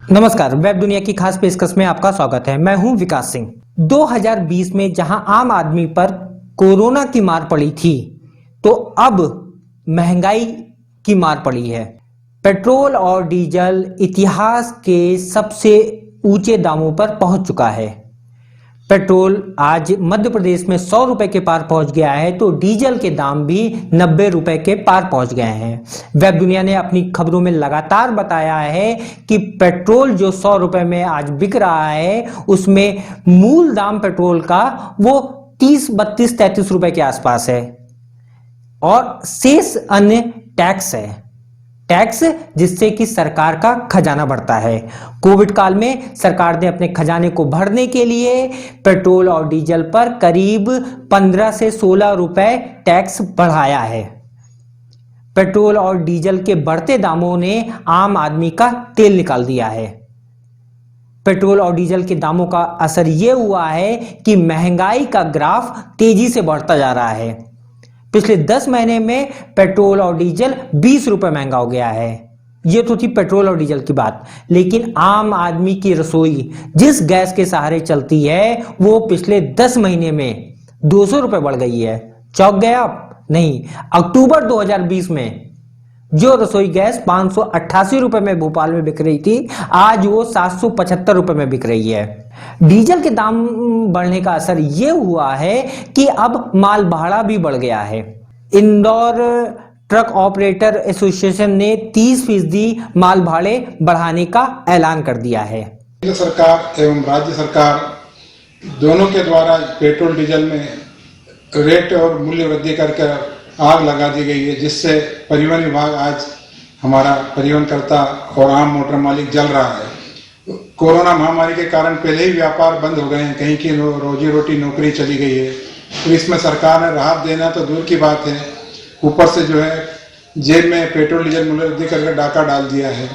नमस्कार, वेब दुनिया की खास पेशकश में आपका स्वागत है। मैं हूं विकास सिंह। 2020 में जहां आम आदमी पर कोरोना की मार पड़ी थी, तो अब महंगाई की मार पड़ी है। पेट्रोल और डीजल इतिहास के सबसे ऊंचे दामों पर पहुंच चुका है। पेट्रोल आज मध्य प्रदेश में 100 रुपए के पार पहुंच गया है, तो डीजल के दाम भी 90 रुपए के पार पहुंच गए हैं। वेब दुनिया ने अपनी खबरों में लगातार बताया है कि पेट्रोल जो 100 रुपए में आज बिक रहा है, उसमें मूल दाम पेट्रोल का वो 30, 32, 33 रुपए के आसपास है और शेष अन्य टैक्स है। टैक्स जिससे कि सरकार का खजाना बढ़ता है। कोविड काल में सरकार ने अपने खजाने को भरने के लिए पेट्रोल और डीजल पर करीब 15 से 16 रुपए टैक्स बढ़ाया है। पेट्रोल और डीजल के बढ़ते दामों ने आम आदमी का तेल निकाल दिया है। पेट्रोल और डीजल के दामों का असर यह हुआ है कि महंगाई का ग्राफ तेजी से बढ़ता जा रहा है। पिछले 10 महीने में पेट्रोल और डीजल 20 रुपए महंगा हो गया है। यह तो थी पेट्रोल और डीजल की बात, लेकिन आम आदमी की रसोई जिस गैस के सहारे चलती है, वो पिछले 10 महीने में 200 रुपए बढ़ गई है। चौंक गए आप? नहीं। अक्टूबर 2020 में जो रसोई गैस 588 रुपए में भोपाल में बिक रही थी, आज वो 775 रुपए में बिक रही है। डीजल के दाम बढ़ने का असर यह हुआ है कि अब माल भाड़ा भी बढ़ गया है। इंदौर ट्रक ऑपरेटर एसोसिएशन ने 30% माल भाड़े बढ़ाने का ऐलान कर दिया है। केंद्र सरकार एवं राज्य सरकार दोनों के द्वारा पेट्रोल डीजल में रेट और मूल्य वृद्धि करके आग लगा दी गई है, जिससे परिवहन विभाग आज हमारा परिवहनकर्ता और आम मोटर मालिक जल रहा है। कोरोना महामारी के कारण पहले ही व्यापार बंद हो गए हैं, कहीं की रोजी रोटी नौकरी चली गई है, तो इसमें सरकार ने राहत देना तो दूर की बात है, ऊपर से जो है जेब में पेट्रोल डीजल मूल्य वृद्धि करके डाका डाल दिया है।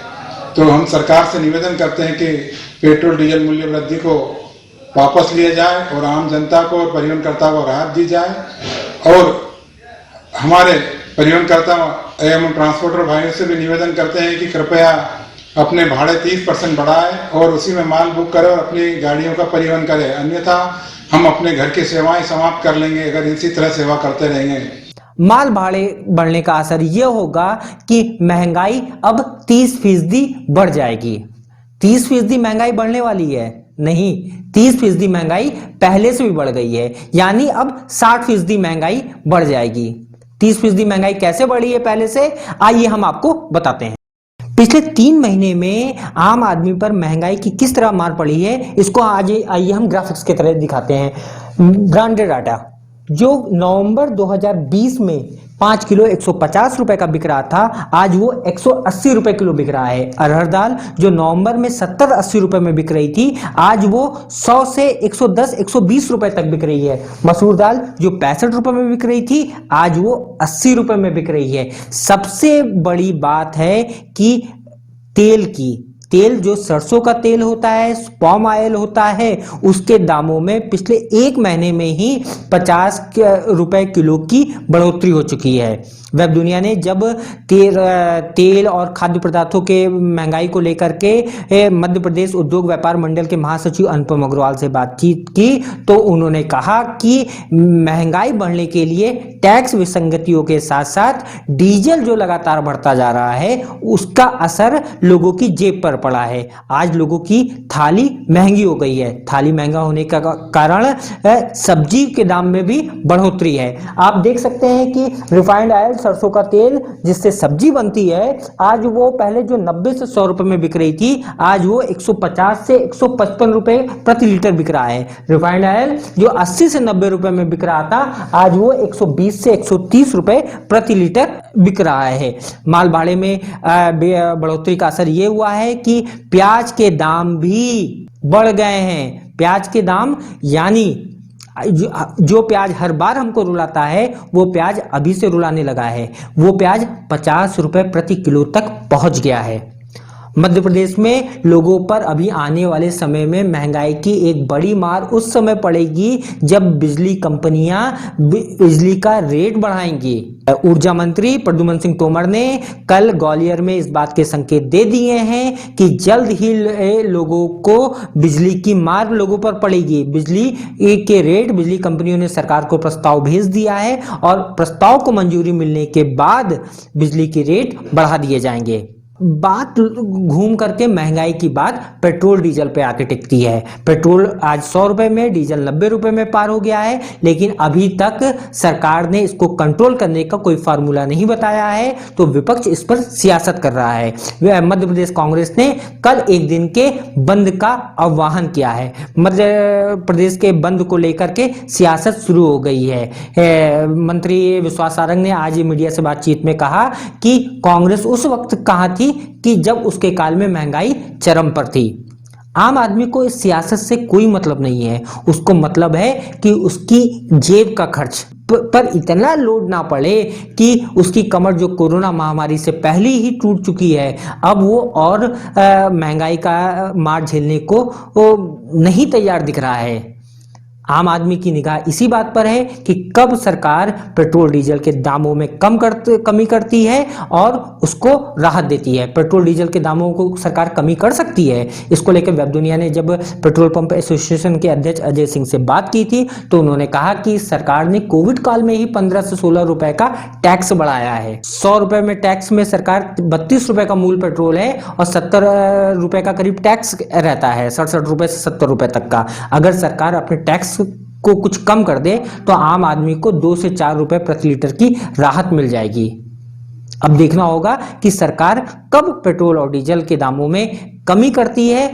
तो हम सरकार से निवेदन करते हैं कि पेट्रोल डीजल मूल्य वृद्धि को वापस लिया जाए और आम जनता को और परिवहनकर्ता को राहत दी जाए। और हमारे परिवहनकर्ता एवं ट्रांसपोर्टर भाइयों से भी निवेदन करते हैं कि कृपया अपने भाड़े 30% बढ़ाए और उसी में माल बुक करें और अपनी गाड़ियों का परिवहन करें, अन्यथा हम अपने घर की सेवाएं समाप्त कर लेंगे अगर इसी तरह सेवा करते रहेंगे। माल भाड़े बढ़ने का असर यह होगा कि महंगाई अब 30% बढ़ जाएगी। 30% महंगाई बढ़ने वाली है? नहीं, 30% महंगाई पहले से भी बढ़ गई है, यानी अब 60% महंगाई बढ़ जाएगी। 30% महंगाई कैसे बढ़ी है पहले से, आइए हम आपको बताते हैं। पिछले 3 महीने में आम आदमी पर महंगाई की किस तरह मार पड़ी है, इसको आज आइए हम ग्राफिक्स की तरह दिखाते हैं। ब्रांडेड आटा जो नवंबर 2020 में 5 किलो 150 रुपए का बिक रहा था, आज वो 180 रुपए किलो बिक रहा है। अरहर दाल जो नवंबर में 70-80 रुपए में बिक रही थी, आज वो 100 से 110-120 रुपए तक बिक रही है। मसूर दाल जो 65 रुपए में बिक रही थी, आज वो 80 रुपए में बिक रही है। सबसे बड़ी बात है कि तेल जो सरसों का तेल होता है, पाम ऑयल होता है, उसके दामों में पिछले 1 महीने में ही 50 रुपए किलो की बढ़ोतरी हो चुकी है। वेब दुनिया ने जब तेल और खाद्य पदार्थों के महंगाई को लेकर के मध्य प्रदेश उद्योग व्यापार मंडल के महासचिव अनुपम अग्रवाल से बातचीत की, तो उन्होंने कहा कि महंगाई बढ़ने के लिए टैक्स विसंगतियों के साथ साथ डीजल जो लगातार बढ़ता जा रहा है, उसका असर लोगों की जेब पर पड़ा है। आज लोगों की थाली महंगी हो गई है। थाली महंगा होने का कारण सब्जी के दाम में भी बढ़ोतरी है। आप देख सकते हैं कि रिफाइंड ऑयल, सरसों का तेल जिससे सब्जी बनती है, आज वो पहले जो 90 से 100 रुपए में बिक रही थी, आज वो 150 से 155 रुपए प्रति लीटर बिक रहा है। रिफाइंड ऑयल जो 80 से 90 रुपए में बिक रहा था, आज वो 120 से 130 रुपए प्रति लीटर बिक रहा है। माल भाड़े में बढ़ोतरी का असर ये हुआ है कि प्याज के दाम भी बढ़ गए हैं। प्याज के दाम यानी जो प्याज हर बार हमको रुलाता है, वो प्याज अभी से रुलाने लगा है। वो प्याज 50 रुपए प्रति किलो तक पहुंच गया है। मध्य प्रदेश में लोगों पर अभी आने वाले समय में महंगाई की एक बड़ी मार उस समय पड़ेगी जब बिजली कंपनियां बिजली का रेट बढ़ाएंगी। ऊर्जा मंत्री प्रद्युम्न सिंह तोमर ने कल ग्वालियर में इस बात के संकेत दे दिए हैं कि जल्द ही लोगों को बिजली की मार लोगों पर पड़ेगी। बिजली के रेट, बिजली कंपनियों ने सरकार को प्रस्ताव भेज दिया है और प्रस्ताव को मंजूरी मिलने के बाद बिजली के रेट बढ़ा दिए जाएंगे। बात घूम करके महंगाई की बात पेट्रोल डीजल पे आके टिकती है। पेट्रोल आज 100 रुपए में, डीजल 90 रुपए में पार हो गया है, लेकिन अभी तक सरकार ने इसको कंट्रोल करने का कोई फार्मूला नहीं बताया है, तो विपक्ष इस पर सियासत कर रहा है। मध्य प्रदेश कांग्रेस ने कल एक दिन के बंद का आह्वान किया है। मध्य प्रदेश के बंद को लेकर के सियासत शुरू हो गई है। मंत्री विश्वास सारंग ने आज मीडिया से बातचीत में कहा कि कांग्रेस उस वक्त कहाँ थी कि जब उसके काल में महंगाई चरम पर थी। आम आदमी को इस सियासत से कोई मतलब नहीं है, उसको मतलब है कि उसकी जेब का खर्च पर इतना लोड ना पड़े कि उसकी कमर जो कोरोना महामारी से पहले ही टूट चुकी है, अब वो और महंगाई का मार झेलने को नहीं तैयार दिख रहा है। आम आदमी की निगाह इसी बात पर है कि कब सरकार पेट्रोल डीजल के दामों में कमी करती है और उसको राहत देती है। पेट्रोल डीजल के दामों को सरकार कमी कर सकती है। इसको लेकर वेब दुनिया ने जब पेट्रोल पंप एसोसिएशन के अध्यक्ष अजय सिंह से बात की थी तो उन्होंने कहा कि सरकार ने कोविड काल में ही 15 से 16 रुपए का टैक्स बढ़ाया है। 100 रुपए में टैक्स में सरकार 32 रुपए का मूल पेट्रोल है और 70 रुपए का करीब टैक्स रहता है, 67 रुपए से 70 रुपए तक का। अगर सरकार अपने टैक्स को कुछ कम कर दे तो आम आदमी को 2 से 4 रुपए प्रति लीटर की राहत मिल जाएगी। अब देखना होगा कि सरकार कब पेट्रोल और डीजल के दामों में कमी करती है।